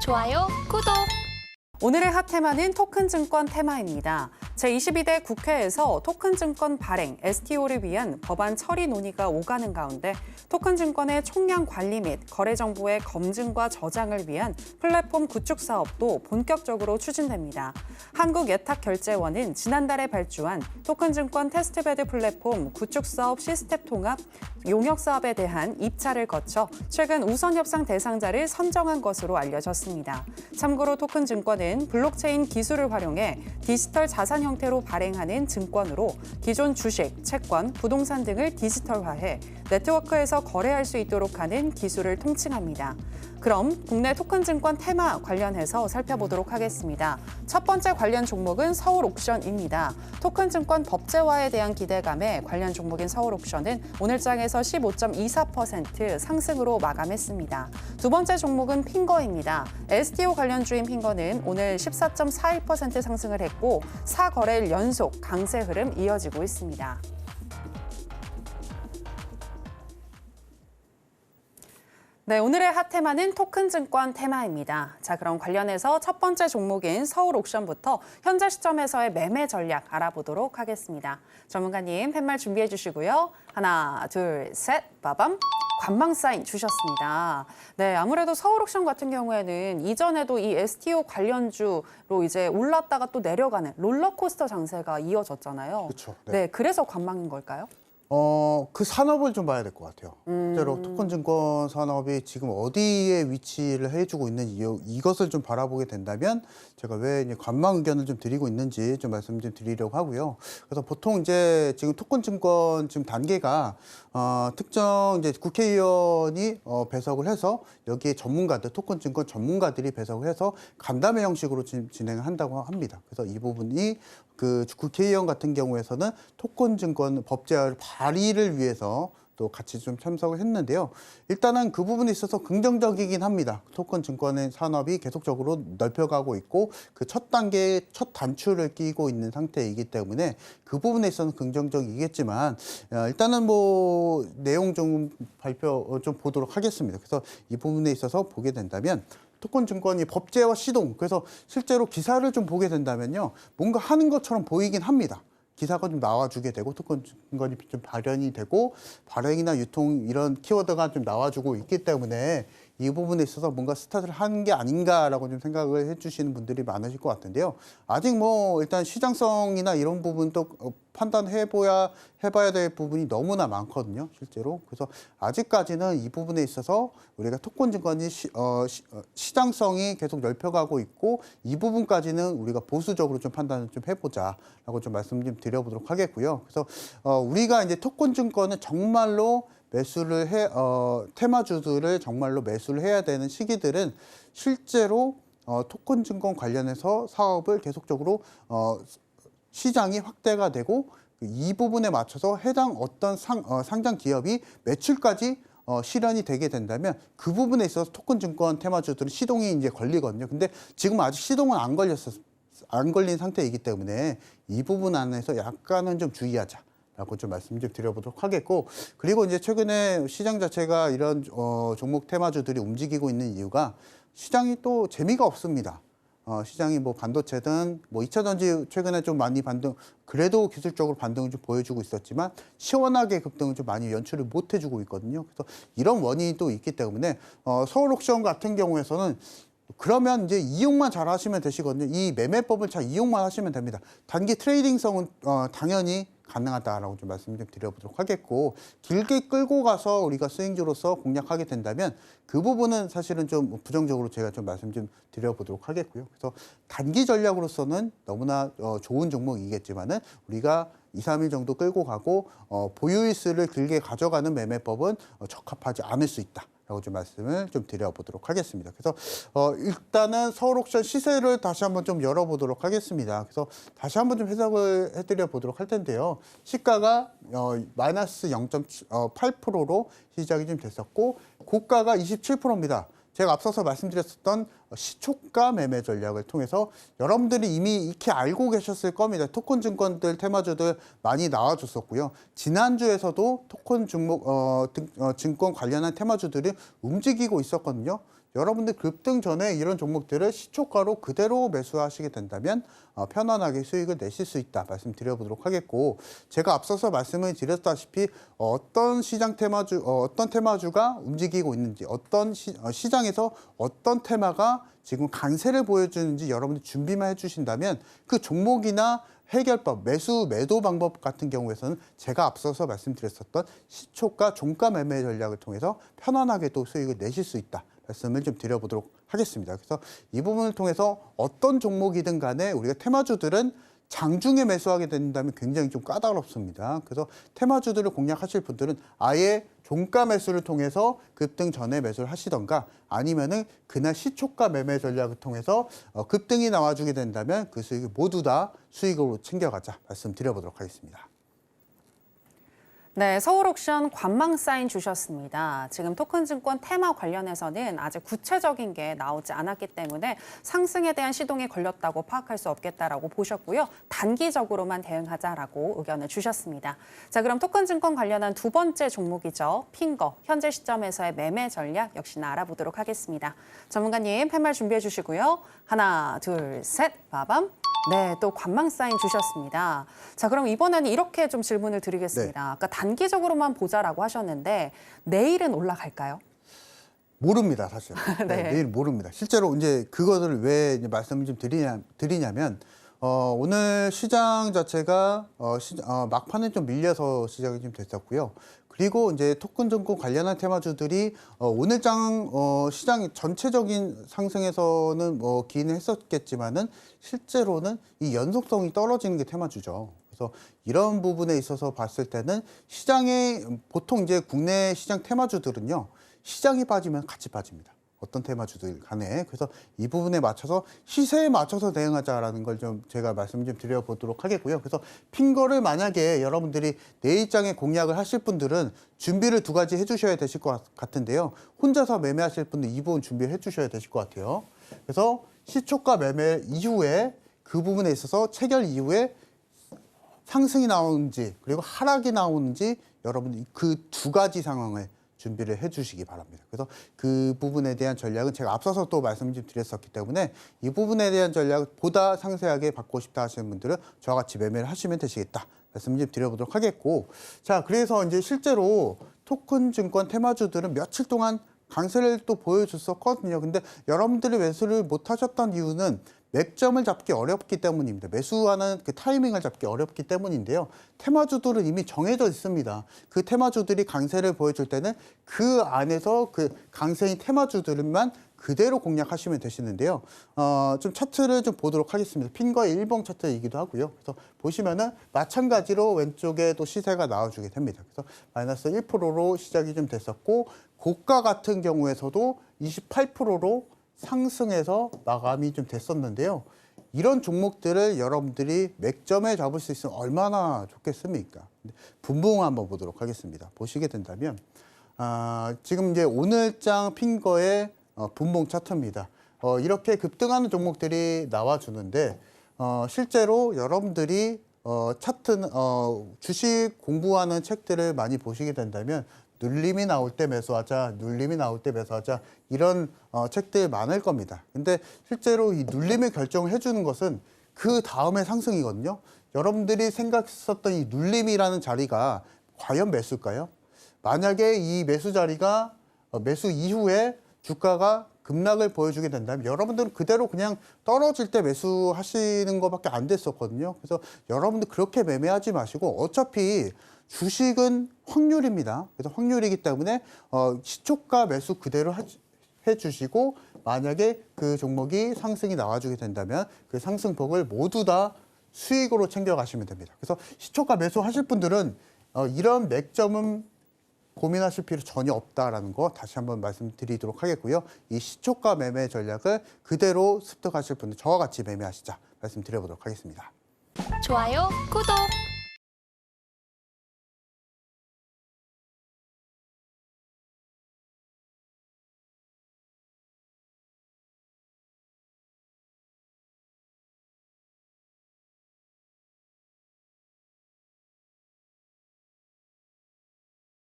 좋아요, 구독! 오늘의 핫테마는 토큰증권 테마입니다. 제22대 국회에서 토큰증권 발행, STO를 위한 법안 처리 논의가 오가는 가운데 토큰증권의 총량 관리 및 거래 정보의 검증과 저장을 위한 플랫폼 구축 사업도 본격적으로 추진됩니다. 한국예탁결제원은 지난달에 발주한 토큰증권 테스트베드 플랫폼 구축 사업 시스템 통합 용역 사업에 대한 입찰을 거쳐 최근 우선 협상 대상자를 선정한 것으로 알려졌습니다. 참고로 토큰증권은 블록체인 기술을 활용해 디지털 자산 형태로 발행하는 증권으로 기존 주식, 채권, 부동산 등을 디지털화해 네트워크에서 거래할 수 있도록 하는 기술을 통칭합니다. 그럼 국내 토큰증권 테마 관련해서 살펴보도록 하겠습니다. 첫 번째 관련 종목은 서울옥션입니다. 토큰증권 법제화에 대한 기대감에 관련 종목인 서울옥션은 오늘장에서 15.24% 상승으로 마감했습니다. 두 번째 종목은 핑거입니다. STO 관련주인 핑거는 오늘 14.41% 상승을 했고 4거래일 연속 강세 흐름 이어지고 있습니다. 네, 오늘의 핫테마는 토큰증권 테마입니다. 자, 그럼 관련해서 첫 번째 종목인 서울옥션부터 현재 시점에서의 매매 전략 알아보도록 하겠습니다. 전문가님 팻말 준비해 주시고요. 하나, 둘, 셋, 빠밤. 관망 사인 주셨습니다. 네, 아무래도 서울옥션 같은 경우에는 이전에도 이 STO 관련주로 이제 올랐다가 또 내려가는 롤러코스터 장세가 이어졌잖아요. 그렇죠. 네, 그래서 관망인 걸까요? 그 산업을 좀 봐야 될 것 같아요. 실제로 토큰증권 산업이 지금 어디에 위치를 해주고 있는지 이것을 좀 바라보게 된다면 제가 왜 이제 관망 의견을 좀 드리고 있는지 좀 말씀 좀 드리려고 하고요. 그래서 보통 이제 지금 토큰증권 지금 단계가 특정 이제 국회의원이 배석을 해서 여기에 전문가들, 토큰증권 전문가들이 배석을 해서 간담회 형식으로 진행을 한다고 합니다. 그래서 이 부분이 그 국회의원 같은 경우에서는 토큰증권 법제화를 발의를 위해서 또 같이 좀 참석을 했는데요. 일단은 그 부분에 있어서 긍정적이긴 합니다. 토큰증권의 산업이 계속적으로 넓혀가고 있고 그 첫 단계의 첫 단추를 끼고 있는 상태이기 때문에 그 부분에 있어서는 긍정적이겠지만 일단은 뭐 내용 좀 발표 좀 보도록 하겠습니다. 그래서 이 부분에 있어서 보게 된다면 토큰증권이 법제화 시동, 그래서 실제로 기사를 좀 보게 된다면요. 뭔가 하는 것처럼 보이긴 합니다. 기사가 좀 나와주게 되고 토큰증권이 좀 발현이 되고 발행이나 유통 이런 키워드가 좀 나와주고 있기 때문에 이 부분에 있어서 뭔가 스타트를 한 게 아닌가라고 좀 생각을 해주시는 분들이 많으실 것 같은데요. 아직 뭐 일단 시장성이나 이런 부분도 판단해봐야 될 부분이 너무나 많거든요, 실제로. 그래서 아직까지는 이 부분에 있어서 우리가 토큰증권이 시장성이 계속 넓혀가고 있고 이 부분까지는 우리가 보수적으로 좀 판단을 좀 해보자라고 좀 말씀 좀 드려보도록 하겠고요. 그래서 우리가 이제 토큰증권은 정말로 매수를 테마주들을 정말로 매수를 해야 되는 시기들은 실제로 토큰증권 관련해서 사업을 계속적으로 시장이 확대가 되고 이 부분에 맞춰서 해당 어떤 상장 기업이 매출까지 실현이 되게 된다면 그 부분에 있어서 토큰증권 테마주들은 시동이 이제 걸리거든요. 근데 지금 아직 시동은 안 걸린 상태이기 때문에 이 부분 안에서 약간은 좀 주의하자. 라고 좀 말씀 좀 드려보도록 하겠고, 그리고 이제 최근에 시장 자체가 이런 종목 테마주들이 움직이고 있는 이유가 시장이 또 재미가 없습니다. 시장이 뭐 반도체든 뭐 2차 전지 최근에 좀 많이 그래도 기술적으로 반등을 좀 보여주고 있었지만 시원하게 급등을 좀 많이 연출을 못 해주고 있거든요. 그래서 이런 원인이 또 있기 때문에 서울옥션 같은 경우에서는 그러면 이제 이용만 잘 하시면 되시거든요. 이 매매법을 잘 이용만 하시면 됩니다. 단기 트레이딩성은 당연히 가능하다라고 좀 말씀 좀 드려보도록 하겠고, 길게 끌고 가서 우리가 스윙주로서 공략하게 된다면 그 부분은 사실은 좀 부정적으로 제가 좀 말씀 좀 드려보도록 하겠고요. 그래서 단기 전략으로서는 너무나 좋은 종목이겠지만은 우리가 2, 3일 정도 끌고 가고 보유일수를 길게 가져가는 매매법은 적합하지 않을 수 있다. 라고 좀 말씀을 좀 드려보도록 하겠습니다. 그래서 일단은 서울옥션 시세를 다시 한번 좀 열어보도록 하겠습니다. 그래서 다시 한번 좀 해석을 해드려 보도록 할 텐데요. 시가가 마이너스 0.8%로 시작이 좀 됐었고 고가가 27%입니다. 제가 앞서서 말씀드렸었던 시초가 매매 전략을 통해서 여러분들이 이미 익히 알고 계셨을 겁니다. 토큰 증권들, 테마주들 많이 나와줬었고요. 지난주에서도 토큰 증권 관련한 테마주들이 움직이고 있었거든요. 여러분들 급등 전에 이런 종목들을 시초가로 그대로 매수하시게 된다면 편안하게 수익을 내실 수 있다 말씀드려보도록 하겠고, 제가 앞서서 말씀을 드렸다시피 어떤 시장 테마주, 어떤 테마주가 움직이고 있는지, 어떤 시장에서 어떤 테마가 지금 강세를 보여주는지 여러분들 준비만 해주신다면 그 종목이나 해결법, 매도 방법 같은 경우에서는 제가 앞서서 말씀드렸었던 시초가 종가 매매 전략을 통해서 편안하게 또 수익을 내실 수 있다 말씀을 좀 드려보도록 하겠습니다. 그래서 이 부분을 통해서 어떤 종목이든 간에 우리가 테마주들은 장중에 매수하게 된다면 굉장히 좀 까다롭습니다. 그래서 테마주들을 공략하실 분들은 아예 종가 매수를 통해서 급등 전에 매수를 하시던가, 아니면은 그날 시초가 매매 전략을 통해서 급등이 나와주게 된다면 그 수익을 모두 다 수익으로 챙겨가자 말씀드려보도록 하겠습니다. 네, 서울옥션 관망 사인 주셨습니다. 지금 토큰증권 테마 관련해서는 아직 구체적인 게 나오지 않았기 때문에 상승에 대한 시동이 걸렸다고 파악할 수 없겠다라고 보셨고요. 단기적으로만 대응하자라고 의견을 주셨습니다. 자, 그럼 토큰증권 관련한 두 번째 종목이죠. 핑거, 현재 시점에서의 매매 전략 역시나 알아보도록 하겠습니다. 전문가님 팻말 준비해 주시고요. 하나, 둘, 셋, 빠밤. 네, 또 관망 사인 주셨습니다. 자, 그럼 이번에는 이렇게 좀 질문을 드리겠습니다. 네. 아까 단기적으로만 보자라고 하셨는데 내일은 올라갈까요? 모릅니다, 사실. 네. 내일 모릅니다. 실제로 이제 그것을 왜 이제 말씀을 좀 드리냐면 오늘 시장 자체가 막판에 좀 밀려서 시작이 좀 됐었고요. 그리고 이제 토큰 증권 관련한 테마주들이 오늘장 시장 전체적인 상승에서는 기인을 했었겠지만은 실제로는 이 연속성이 떨어지는 게 테마주죠. 그래서 이런 부분에 있어서 봤을 때는 시장에 보통 이제 국내 시장 테마주들은요, 시장이 빠지면 같이 빠집니다. 어떤 테마주들 간에. 그래서 이 부분에 맞춰서 시세에 맞춰서 대응하자라는 걸 좀 제가 말씀 좀 드려보도록 하겠고요. 그래서 핑거를 만약에 여러분들이 내일장에 공략을 하실 분들은 준비를 두 가지 해주셔야 되실 것 같은데요. 혼자서 매매하실 분들 이 부분 준비를 해주셔야 되실 것 같아요. 그래서 시초가 매매 이후에 그 부분에 있어서 체결 이후에 상승이 나오는지 그리고 하락이 나오는지 여러분들이 그 두 가지 상황을 준비를 해주시기 바랍니다. 그래서 그 부분에 대한 전략은 제가 앞서서 또 말씀 좀 드렸었기 때문에 이 부분에 대한 전략을 보다 상세하게 받고 싶다 하시는 분들은 저와 같이 매매를 하시면 되시겠다 말씀 좀 드려보도록 하겠고, 자, 그래서 이제 실제로 토큰 증권 테마주들은 며칠 동안 강세를 또 보여줬었거든요. 근데 여러분들이 매수를 못 하셨던 이유는 맥점을 잡기 어렵기 때문입니다. 매수하는 그 타이밍을 잡기 어렵기 때문인데요. 테마주들은 이미 정해져 있습니다. 그 테마주들이 강세를 보여줄 때는 그 안에서 그 강세인 테마주들만 그대로 공략하시면 되시는데요. 좀 차트를 좀 보도록 하겠습니다. 핑거의 일봉 차트이기도 하고요. 그래서 보시면은 마찬가지로 왼쪽에 또 시세가 나와주게 됩니다. 그래서 마이너스 1%로 시작이 좀 됐었고, 고가 같은 경우에서도 28%로 상승해서 마감이 좀 됐었는데요. 이런 종목들을 여러분들이 맥점에 잡을 수 있으면 얼마나 좋겠습니까? 분봉 한번 보도록 하겠습니다. 보시게 된다면 지금 이제 오늘장 핑거의 분봉 차트입니다. 이렇게 급등하는 종목들이 나와주는데 실제로 여러분들이 차트는 주식 공부하는 책들을 많이 보시게 된다면 눌림이 나올 때 매수하자, 눌림이 나올 때 매수하자, 이런 책들 많을 겁니다. 근데 실제로 이 눌림을 결정을 해주는 것은 그 다음에 상승이거든요. 여러분들이 생각했었던 이 눌림이라는 자리가 과연 매수일까요? 만약에 이 매수 자리가 매수 이후에 주가가 급락을 보여주게 된다면 여러분들은 그대로 그냥 떨어질 때 매수하시는 것밖에 안 됐었거든요. 그래서 여러분들 그렇게 매매하지 마시고, 어차피 주식은 확률입니다. 그래서 확률이기 때문에 시초가 매수 그대로 해주시고, 만약에 그 종목이 상승이 나와주게 된다면 그 상승폭을 모두 다 수익으로 챙겨가시면 됩니다. 그래서 시초가 매수하실 분들은 이런 맥점은 고민하실 필요 전혀 없다라는 거 다시 한번 말씀드리도록 하겠고요. 이 시초가 매매 전략을 그대로 습득하실 분들 저와 같이 매매하시자 말씀드려보도록 하겠습니다. 좋아요, 구독!